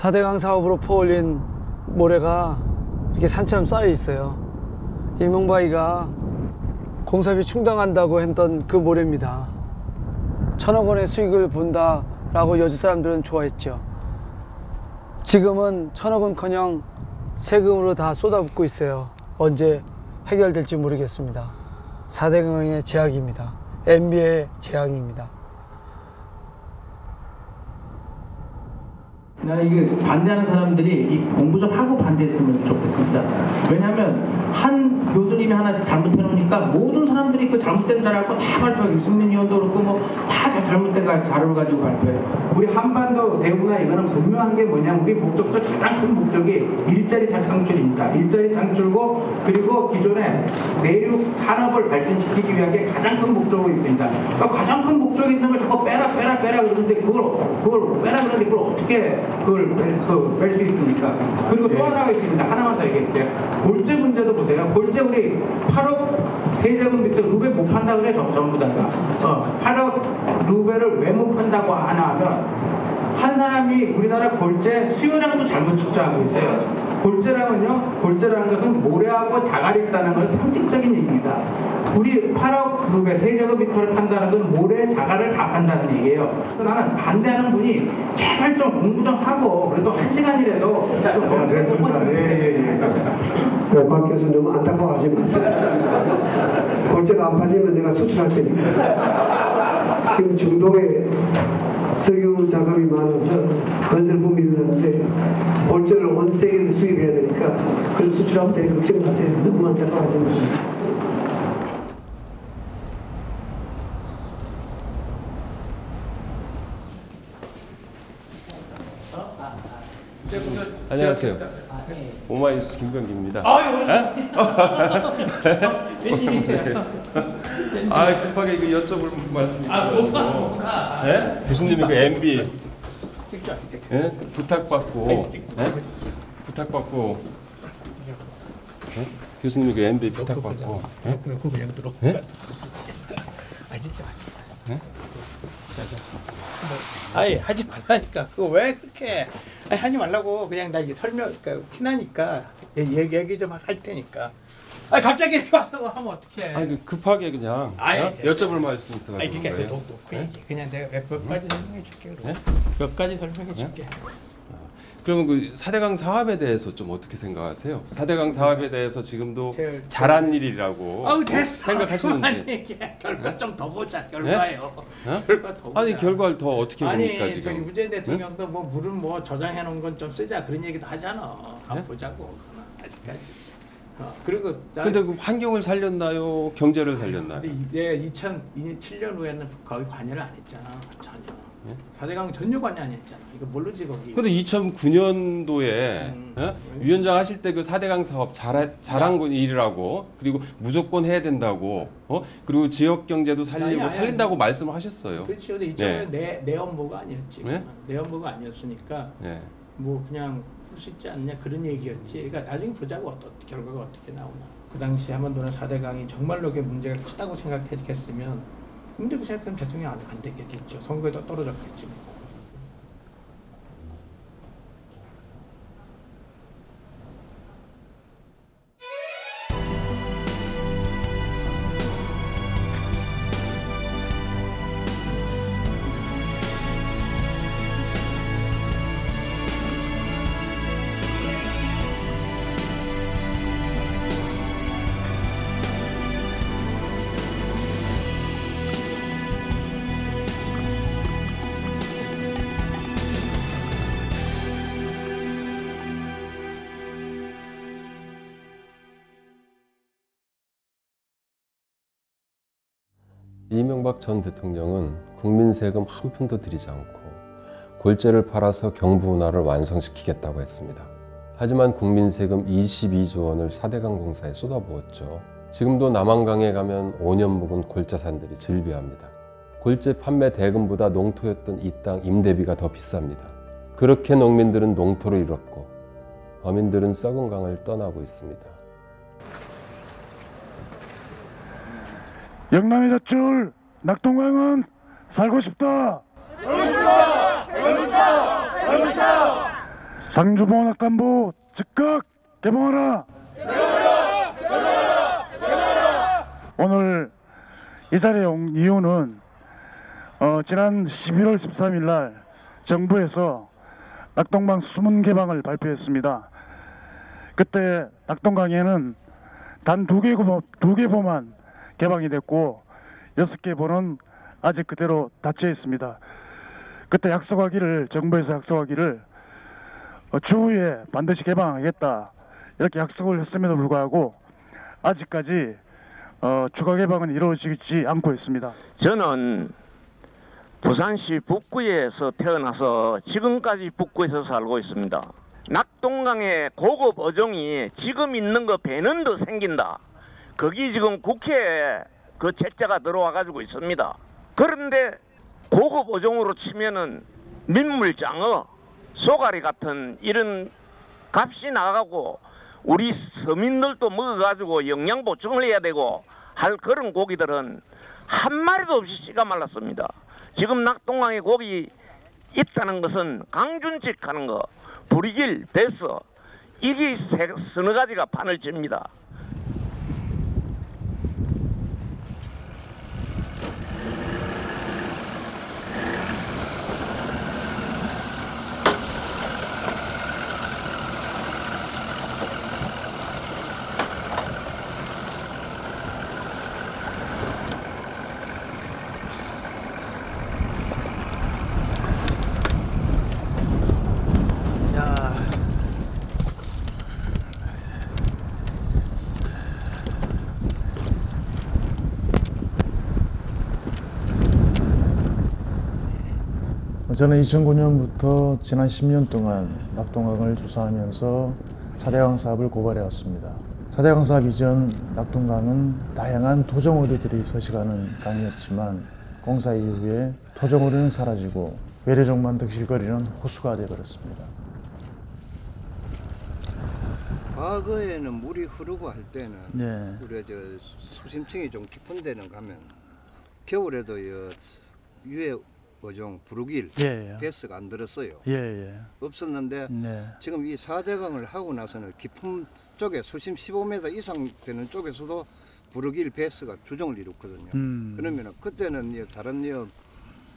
4대강 사업으로 퍼올린 모래가 이렇게 산처럼 쌓여 있어요. 이명박이가 공사비 충당한다고 했던 그 모래입니다. 1,000억 원의 수익을 본다라고 여주 사람들은 좋아했죠. 지금은 1,000억 원커녕 세금으로 다 쏟아붓고 있어요. 언제 해결될지 모르겠습니다. 4대강의 재앙입니다. MB의 재앙입니다. 나는 이게 반대하는 사람들이 이 공부 좀 하고 반대했으면 좋겠습니다. 왜냐하면 한 교수님이 하나 잘못해놓으니까 모든 사람들이 그 잘못된 자라고 다 발표해요. 승민위원도 그렇고 뭐 다 잘못된 자료를 가지고 발표해요. 우리 한반도 대구나 이거는 분명한 게 뭐냐면 우리 목적도 가장 큰 목적이 일자리 창출입니다. 일자리 창출고 그리고 기존의 내륙 산업을 발전시키기 위한 게 가장 큰 목적으로 있습니다. 그러니까 가장 큰 목적이 있는 걸 자꾸 빼라 그러는데 그걸 빼라 그러는데 그걸 어떻게 그걸 뺄 수 있습니까? 그리고 또 하나가 있습니다. 하나만 더 얘기할게요. 골재 문제도 보세요. 골재 우리 8억 세제곱미터 루베 못 판다 그래 전부 다가 8억 루베를 왜 못 판다고 하나 하면 한 사람이 우리나라 골재 수요량도 잘못 측정하고 있어요. 골재라는 것은 모래하고 자갈이 있다는 것은 상식적인 얘기입니다. 우리 8억 루베 세제곱미터를 판다는 건 모래 자갈을 다 판다는 얘기예요. 나는 반대하는 분이 제발 좀 공부 좀 하고 그래도 1시간이라도 좀 됐습니다. 예. 박 교수님 너무 안타까워하지 마세요. 골재가 안 팔리면 내가 수출할 테니까. 지금 중동에 석유 자금이 많아서 건설 붐이 일어났는데 골재를 온 세계에서 수입해야 되니까 그걸 수출하면 되니까 걱정 마세요. 너무 안타까워하지 마세요. 안녕하세요. 오마이뉴스 김병기입니다. 급하게 이거 여쭤볼 말씀이 있어가지고. 네? 교수님이 그 MB 부탁받고 교수님이 그 MB 부탁받고 그거 그냥 들어. 진짜 아니 하지 말라니까. 그거 왜 그렇게 하지 말라고. 그냥 나 이게 그러니까 친하니까 얘기 좀 할 테니까. 갑자기 이렇게 와서 하면 어떡해. 급하게 그냥 여쭤볼 말씀이 있어가지고. 그냥 내가 몇 가지 설명해 줄게. 몇 가지 설명해 줄게. 그러면 그 4대강 사업에 대해서 좀 어떻게 생각하세요? 4대강 사업에 대해서 지금도 잘한 일이라고 생각하시는지. 결과 좀 더 보자. 결과요. 결과 더 보자. 아니 결과를 더 어떻게 봅니까 지금? 저기 문재인 대통령도 뭐 물은 뭐 저장해 놓은 건 좀 쓰자 그런 얘기도 하잖아. 한번 보자고. 아직까지. 그리고 근데 그 환경을 살렸나요? 경제를 살렸나요? 근데 2007년 후에는 거의 관여를 안 했잖아. 전혀. 4대강 전혀 관여 안 했잖아. 이거 모르지 거기. 근데 2009년도에 위원장 하실 때 그 4대강 사업 잘한 일이라고 그리고 무조건 해야 된다고 그리고 지역 경제도 살리고 살린다고 말씀을 하셨어요. 그렇죠. 근데 2000년 내 업무가 아니었지. 내 업무가 아니었으니까 뭐 그냥 할 수 있지 않냐 그런 얘기였지. 그러니까 나중에 보자고 결과가 어떻게 나오나. 그 당시 한반도는 4대강이 정말로 그 문제가 크다고 생각했으면 근데 생각하면 대통령 안 됐겠죠. 선거에도 떨어졌겠지. 이명박 전 대통령은 국민 세금 한 푼도 들이지 않고 골재를 팔아서 경부운하를 완성시키겠다고 했습니다. 하지만 국민 세금 22조 원을 4대강 공사에 쏟아부었죠. 지금도 남한강에 가면 5년 묵은 골자산들이 즐비합니다. 골재 판매 대금보다 농토였던 이 땅 임대비가 더 비쌉니다. 그렇게 농민들은 농토를 잃었고 어민들은 썩은 강을 떠나고 있습니다. 영남의 젖줄 낙동강은 살고 싶다. 살고 싶다. 살고 싶다. 살고 싶다. 상주보원악관부 즉각 개봉하라! 오늘 이 자리에 온 이유는 지난 11월 13일 날 정부에서 낙동강 수문 개방을 발표했습니다. 그때 낙동강에는 단 2개 보만 개방이 됐고 6개 보는 아직 그대로 닫혀 있습니다. 그때 정부에서 약속하기를 추후에 반드시 개방하겠다 이렇게 약속을 했음에도 불구하고 아직까지 추가 개방은 이루어지지 않고 있습니다. 저는 부산시 북구에서 태어나서 지금까지 북구에서 살고 있습니다. 낙동강의 고급 어종이 지금 있는 거 배는 더 생긴다. 거기 지금 국회에 그 책자가 들어와 가지고 있습니다. 그런데 고급 어종으로 치면은 민물장어, 쏘가리 같은 이런 값이 나가고 우리 서민들도 먹어가지고 영양 보충을 해야 되고 할 그런 고기들은 한 마리도 없이 씨가 말랐습니다. 지금 낙동강에 고기 있다는 것은 강준칙 하는 거, 부리길, 배서 이게 서너 가지가 판을 칩니다. 저는 2009년부터 지난 10년 동안 낙동강을 조사하면서 4대강 사업을 고발해왔습니다. 4대강 사업 이전 낙동강은 다양한 토종오리들이 서식하는 강이었지만 공사 이후에 토종오리는 사라지고 외래종만 득실거리는 호수가 되어버렸습니다. 과거에는 물이 흐르고 할 때는 네. 우리 수심층이 좀 깊은 데는 가면 겨울에도 유해 어종 부르길 배스가 안 들었어요. 없었는데 지금 이 4대강을 하고 나서는 깊은 쪽에 수심 15m 이상 되는 쪽에서도 부르길 배스가 주종을 이뤘거든요. 그러면 그때는 다른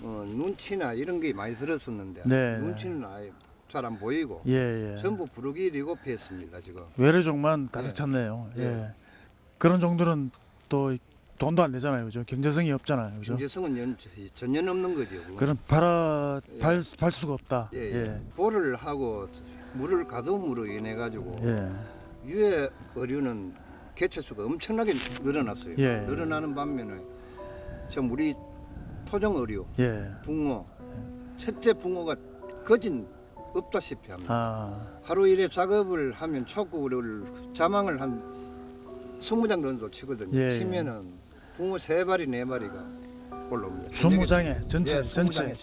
눈치나 이런 게 많이 들었었는데 눈치는 아예 잘 안 보이고 전부 부르길이고 배스입니다. 지금 외래종만 가득 찼네요. 그런 종들은 또 돈도 안 되잖아요, 그죠? 경제성이 없잖아요, 그죠? 경제성은 전혀 없는 거죠. 그건 발 수가 없다. 볼을 하고 물을 가두음으로 인해 가지고 유해 어류는 개체수가 엄청나게 늘어났어요. 늘어나는 반면에 좀 우리 토종 어류, 붕어, 첫째 붕어가 거진 없다시피 합니다. 하루 일에 작업을 하면 촉구를 자망을 한 20장 정도 치거든요. 치면은 붕어 3마리 4마리가 올라옵니다. 20장에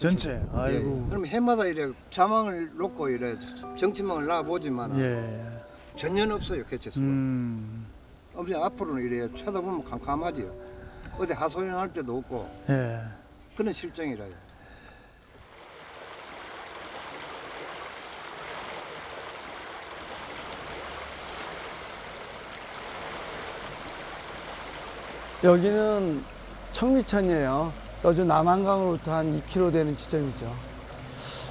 전체. 아이고. 그럼 해마다 이래 자망을 놓고 이래 정치망을 놔보지만 전혀 없어요, 개체수가. 엄청 앞으로는 이래 쳐다보면 캄캄하지요. 어디 하소연 할 때도 없고 그런 실정이라요. 여기는 청미천이에요. 여주 남한강으로부터 한 2km 되는 지점이죠.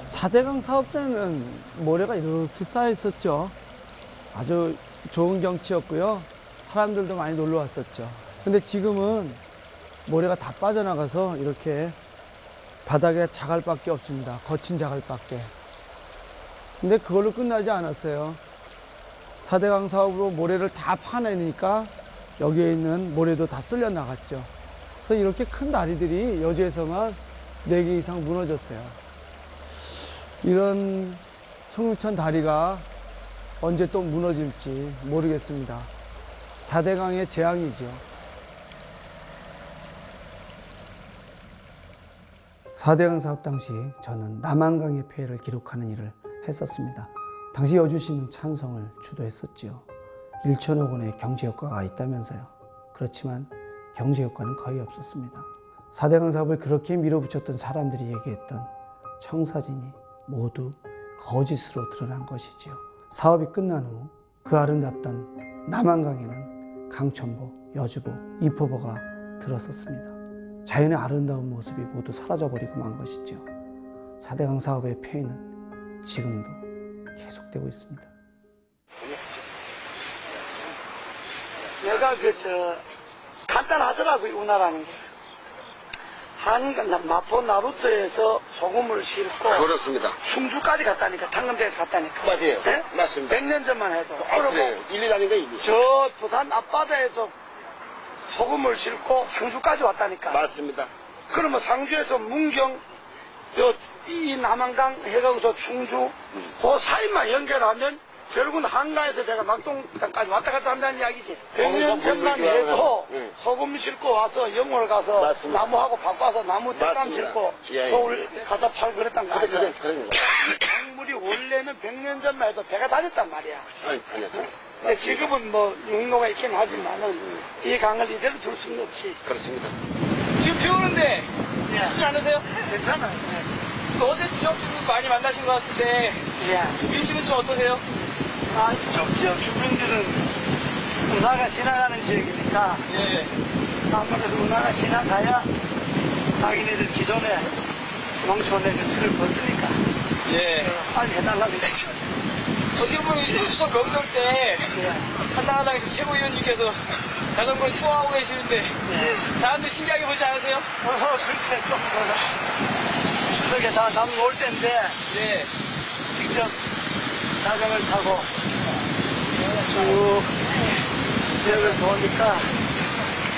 4대강 사업 때는 모래가 이렇게 쌓여 있었죠. 아주 좋은 경치였고요. 사람들도 많이 놀러 왔었죠. 근데 지금은 모래가 다 빠져나가서 이렇게 바닥에 자갈밖에 없습니다. 거친 자갈밖에. 근데 그걸로 끝나지 않았어요. 4대강 사업으로 모래를 다 파내니까 여기에 있는 모래도 다 쓸려 나갔죠. 그래서 이렇게 큰 다리들이 여주에서만 4개 이상 무너졌어요. 이런 청미천 다리가 언제 또 무너질지 모르겠습니다. 4대강의 재앙이죠. 4대강 사업 당시 저는 남한강의 폐해를 기록하는 일을 했었습니다. 당시 여주시는 찬성을 주도했었지요. 1천억 원의 경제 효과가 있다면서요. 그렇지만 경제 효과는 거의 없었습니다. 4대강 사업을 그렇게 밀어붙였던 사람들이 얘기했던 청사진이 모두 거짓으로 드러난 것이지요. 사업이 끝난 후 그 아름답던 남한강에는 강천보, 여주보, 이포보가 들어섰습니다. 자연의 아름다운 모습이 모두 사라져버리고 만 것이죠. 4대강 사업의 폐해는 지금도 계속되고 있습니다. 내가 간단하더라고요, 운하라는 게. 마포 나루터에서 소금을 싣고 그렇습니다. 충주까지 갔다니까, 당근대에서 갔다니까. 맞아요. 네? 맞습니다. 100년 전만 해도. 그래요. 1년 아닌가 1년. 저 부산 앞바다에서 소금을 싣고 상주까지 왔다니까. 맞습니다. 그러면 상주에서 문경, 이 남한강 해가고 저 충주, 그 사이만 연결하면 결국은 한강에서 내가 낙동강까지 왔다 갔다 한다는 이야기지. 100년 전만 해도 소금 싣고 와서 영월 가서 맞습니다. 나무하고 바꿔서 나무 tek감 싣고 서울 가서 팔고 그랬단 거 아니야. 강물이 원래는 100년 전만 해도 배가 다녔단 말이야. 근데 지금은 뭐 육로가 있긴 하지만은 이 강을 이대로 둘 수는 없지. 그렇습니다. 지금 비 오는데 춥지 않으세요? 괜찮아요. 어제 지역 주민 많이 만나신 것 같은데 민심은 좀 어떠세요? 이쪽 지역 주민들은 운하가 지나가는 지역이니까 아무래도 운하가 지나가야 자기네들 기존에 농촌에 틀을 벗으니까 빨리 해달라는 거죠. 어떻게 보면 추석 명절 때 한나라당에서 최고위원님께서 자전거를 투어하고 계시는데 사람들 신기하게 보지 않으세요? 글쎄 좀 추석에 다 남은 올 때인데 직접 자전거를 타고 쭉 지역을 보니까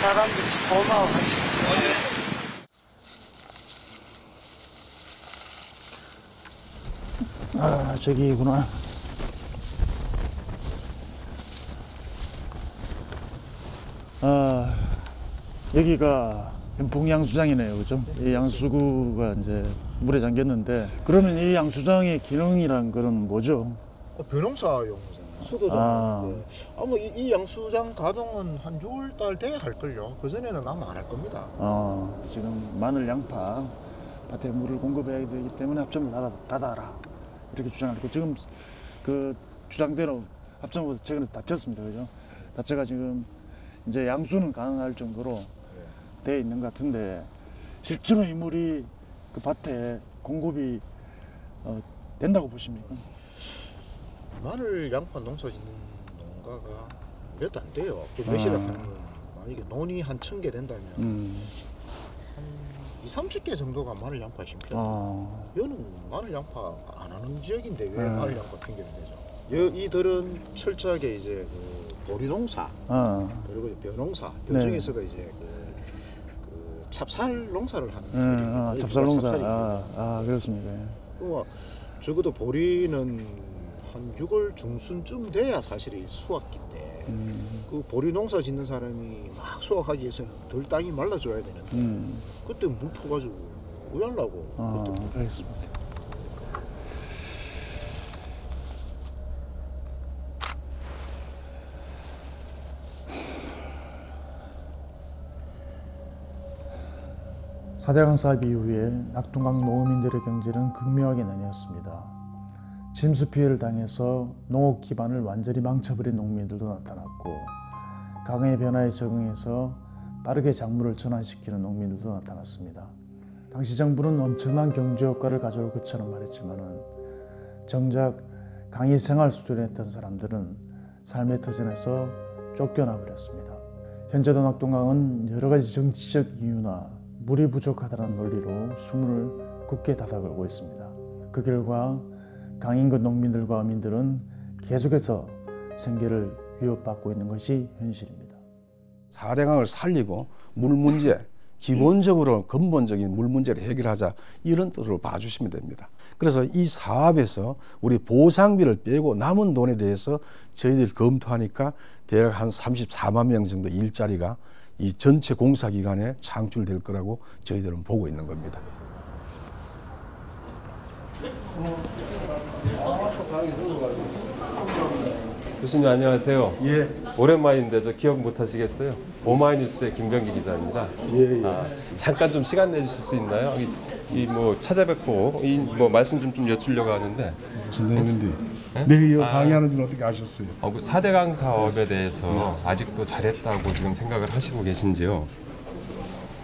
사람들이 고마워하시고. 아, 저기구나. 아, 여기가 북양수장이네요, 그죠? 이 양수구가 이제 물에 잠겼는데, 그러면 이 양수장의 기능이란 거는 뭐죠? 벼농사용 수도잖아요. 아마 이 양수장 가동은 한 6월달 돼야 할걸요. 그 전에는 아마 안 할 겁니다. 지금 마늘, 양파 밭에 물을 공급해야 되기 때문에 합점을 닫아라 이렇게 주장하고, 지금 그 주장대로 합점을 최근에 닫혔습니다, 그죠? 닫혀가 지금 이제 양수는 가능할 정도로 되어 있는 것 같은데, 실제로 이 물이 그 밭에 공급이 된다고 보십니까? 마늘, 양파 농사 짓는 농가가 몇 안 돼요. 그 몇이라 하는 건 만약에 논이 한 1000개 된다면 한 20-30개 정도가 마늘, 양파에 심습니다. 여는 마늘, 양파 안 하는 지역인데 왜 마늘, 양파 핑계를 대죠? 이들은 철저하게 이제 그 보리 농사 그리고 벼농사, 벼 중에서도 이제 그 찹쌀 농사를 하는 찹쌀 농사. 그렇습니다. 적어도 보리는 한 6월 중순쯤 돼야 사실 수확기인데 그 보리 농사 짓는 사람이 막 수확하기 위해서는 덜 땅이 말라줘야 되는데 그때 물 퍼가지고 왜 하려고? 알겠습니다. 사대강 사업 이후에 낙동강 농어민들의 경제는 극명하게 나뉘었습니다. 침수 피해를 당해서 농업 기반을 완전히 망쳐버린 농민들도 나타났고, 강의 변화에 적응해서 빠르게 작물을 전환시키는 농민들도 나타났습니다. 당시 정부는 엄청난 경제 효과를 가져올 것처럼 말했지만은 정작 강의 생활 수준에 했던 사람들은 삶의 터전에서 쫓겨나 버렸습니다. 현재도 낙동강은 여러 가지 정치적 이유나 물이 부족하다는 논리로 수문을 굳게 닫아걸고 있습니다. 그 결과 강인근 농민들과 어민들은 계속해서 생계를 위협받고 있는 것이 현실입니다. 4대강을 살리고 물 문제, 기본적으로 근본적인 물 문제를 해결하자, 이런 뜻으로 봐주시면 됩니다. 그래서 이 사업에서 우리 보상비를 빼고 남은 돈에 대해서 저희들이 검토하니까 대략 한 34만 명 정도 일자리가 이 전체 공사 기간에 창출될 거라고 저희들은 보고 있는 겁니다. 교수님 안녕하세요. 예. 오랜만인데 저 기억 못 하시겠어요? 오마이뉴스의 김병기 기자입니다. 예, 예. 잠깐 좀 시간 내주실 수 있나요? 이 뭐 찾아뵙고 이 뭐 말씀 좀 여쭈려고 하는데. 무슨 내용인데? 네, 강의하는 줄 어떻게 아셨어요? 그 4대강 사업에 대해서 아직도 잘했다고 지금 생각을 하시고 계신지요?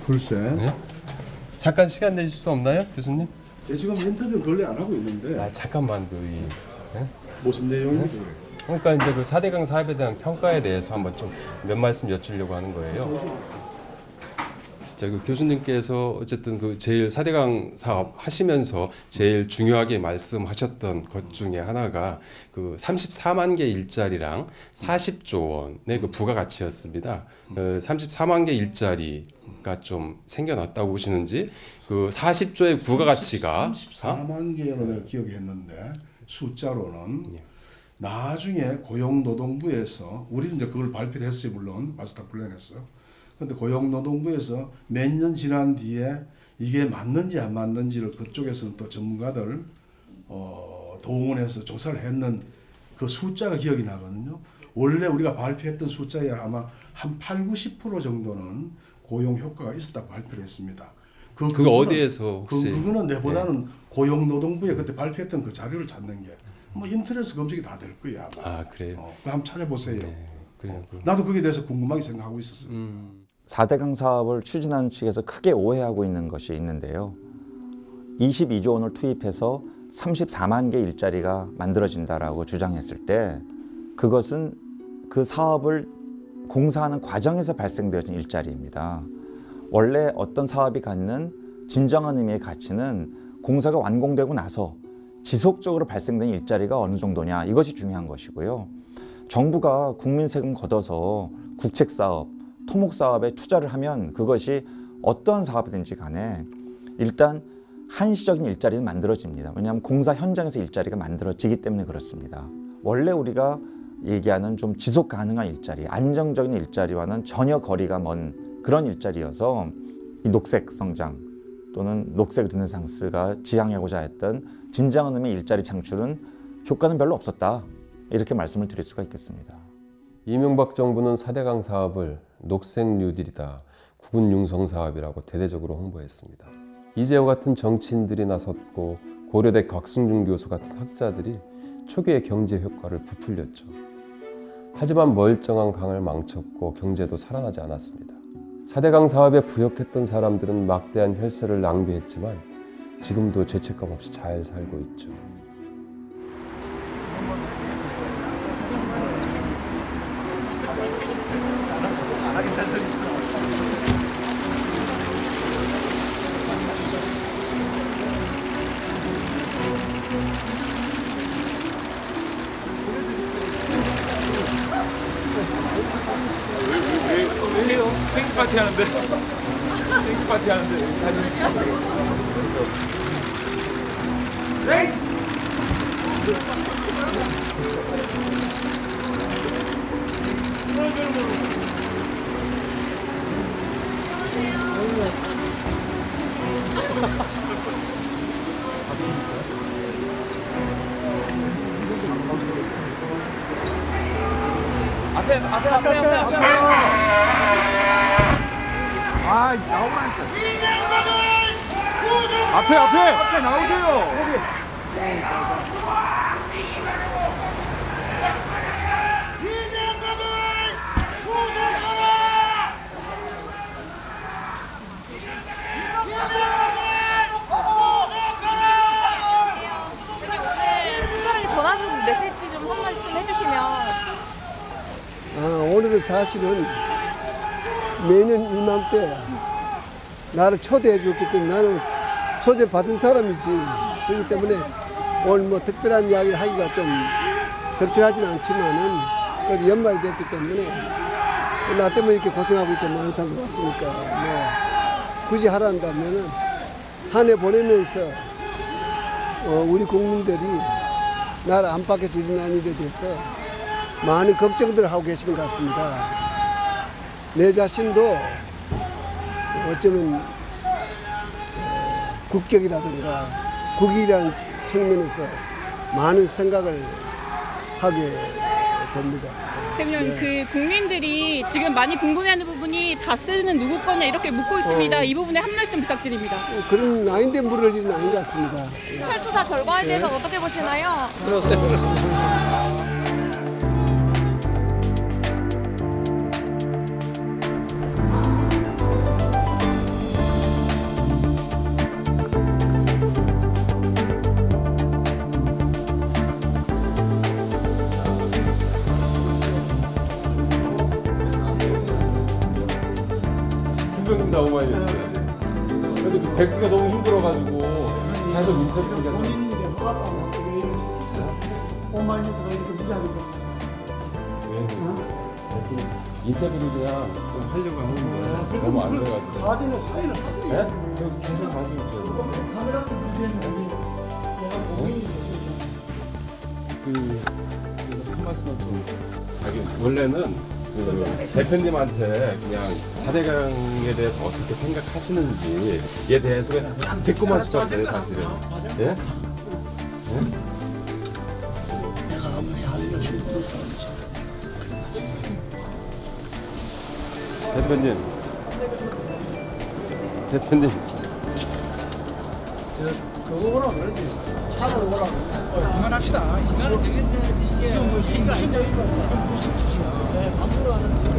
글쎄. 네? 잠깐 시간 내실 수 없나요, 교수님? 네, 지금 인터뷰 걸레 안 하고 있는데. 잠깐만 네? 무슨 내용인지. 네? 그러니까 이제 그 4대강 사업에 대한 평가에 대해서 한번 좀 몇 말씀 여쭈려고 하는 거예요. 그 교수님께서 어쨌든 그 제일 4대강 사업 하시면서 제일 중요하게 말씀하셨던 것 중에 하나가 그 34만 개 일자리랑 40조 원의 그 부가가치였습니다. 34만 개 일자리가 좀 생겨났다고 보시는지 그 40조의 부가가치가 34만 개로 내가 기억했는데 숫자로는 나중에 고용노동부에서 우리는 이제 그걸 발표를 했어요. 물론 마스터 플랜에서. 그런데 고용노동부에서 몇 년 지난 뒤에 이게 맞는지 안 맞는지를 그쪽에서는 또 전문가들 동원해서 조사를 했는 그 숫자가 기억이 나거든요. 원래 우리가 발표했던 숫자에 아마 한 80~90% 정도는 고용 효과가 있었다고 발표를 했습니다. 그거 어디에서 혹시? 그거는 내보다는 고용노동부에 그때 발표했던 그 자료를 찾는 게 뭐 인터넷 검색이 다 될 거예요 아마. 그래요? 한번 찾아보세요. 그래요. 나도 거기에 대해서 궁금하게 생각하고 있었어요. 4대강 사업을 추진하는 측에서 크게 오해하고 있는 것이 있는데요. 22조 원을 투입해서 34만 개 일자리가 만들어진다라고 주장했을 때 그것은 그 사업을 공사하는 과정에서 발생되어진 일자리입니다. 원래 어떤 사업이 갖는 진정한 의미의 가치는 공사가 완공되고 나서 지속적으로 발생된 일자리가 어느 정도냐, 이것이 중요한 것이고요. 정부가 국민 세금 걷어서 국책사업, 토목사업에 투자를 하면 그것이 어떠한 사업이든지 간에 일단 한시적인 일자리는 만들어집니다. 왜냐하면 공사 현장에서 일자리가 만들어지기 때문에 그렇습니다. 원래 우리가 얘기하는 좀 지속 가능한 일자리, 안정적인 일자리와는 전혀 거리가 먼 그런 일자리여서 이 녹색 성장 또는 녹색 르네상스가 지향하고자 했던 진정한 의미의 일자리 창출은 효과는 별로 없었다, 이렇게 말씀을 드릴 수가 있겠습니다. 이명박 정부는 4대강 사업을 녹색 뉴딜이다, 국은 융성 사업이라고 대대적으로 홍보했습니다. 이재호 같은 정치인들이 나섰고 고려대 곽승준 교수 같은 학자들이 초기의 경제 효과를 부풀렸죠. 하지만 멀쩡한 강을 망쳤고 경제도 살아나지 않았습니다. 4대강 사업에 부역했던 사람들은 막대한 혈세를 낭비했지만 지금도 죄책감 없이 잘 살고 있죠. 왜요? 생일 파티 하는데. 생일 파티 하는데 사진 네? 앞에. 아, 나오면 안 돼. 앞에 나오세요. 특별하게 전하시는 메시지 좀 한마디 좀 해주시면. 오늘은 사실은 매년 이맘때 나를 초대해 줬기 때문에 나는 초대받은 사람이지. 그렇기 때문에 오늘 뭐 특별한 이야기를 하기가 좀 적절하진 않지만은 그래도 연말이 됐기 때문에 나 때문에 이렇게 고생하고 있던 많은 사람들 왔으니까 뭐 굳이 하라 한다면은 한 해 보내면서 우리 국민들이 나를 안팎에서 일어난 일에 대해서 많은 걱정들을 하고 계시는 것 같습니다. 내 자신도 어쩌면 국격이라든가 국익이라는 측면에서 많은 생각을 하게 됩니다. 그러면 그 국민들이 지금 많이 궁금해하는 부분이 다스는 누구 거냐 이렇게 묻고 있습니다. 이 부분에 한 말씀 부탁드립니다. 그런 아닌데 물을 일은 아닌 것 같습니다. 탈수사 결과에 대해서는 어떻게 보시나요? 김병님 너무 많이 했어요. 그래도 그 뵙기가 너무 힘들어가지고 계속 인터뷰를 계속. 본인에게 허가도 안 받고 왜 이러지? 오마이뉴스가 이렇게 무리하니까. 인터뷰를 그냥 좀 하려고 하는데 너무 안 돼가지고. 사전에 사인을 하고 네? 그래서 계속 말씀드려요. 카메라 앞에 들이대는 내가 공인이 그래서 한 말씀만 좀. 원래는 그 대표님한테 그냥 4대강에 대해서 어떻게 생각하시는지에 대해서 그냥 딱 듣고만 싶었어요, 사실은. 예? 예? 내가 아무리 하려고 싶어도 대표님. 그거 오라 그러지. 차를 오라. 그만합시다. 시간을 정해서 이게 뭐 얘기가 아니다. 무슨 짓이야. 방송을 하는데.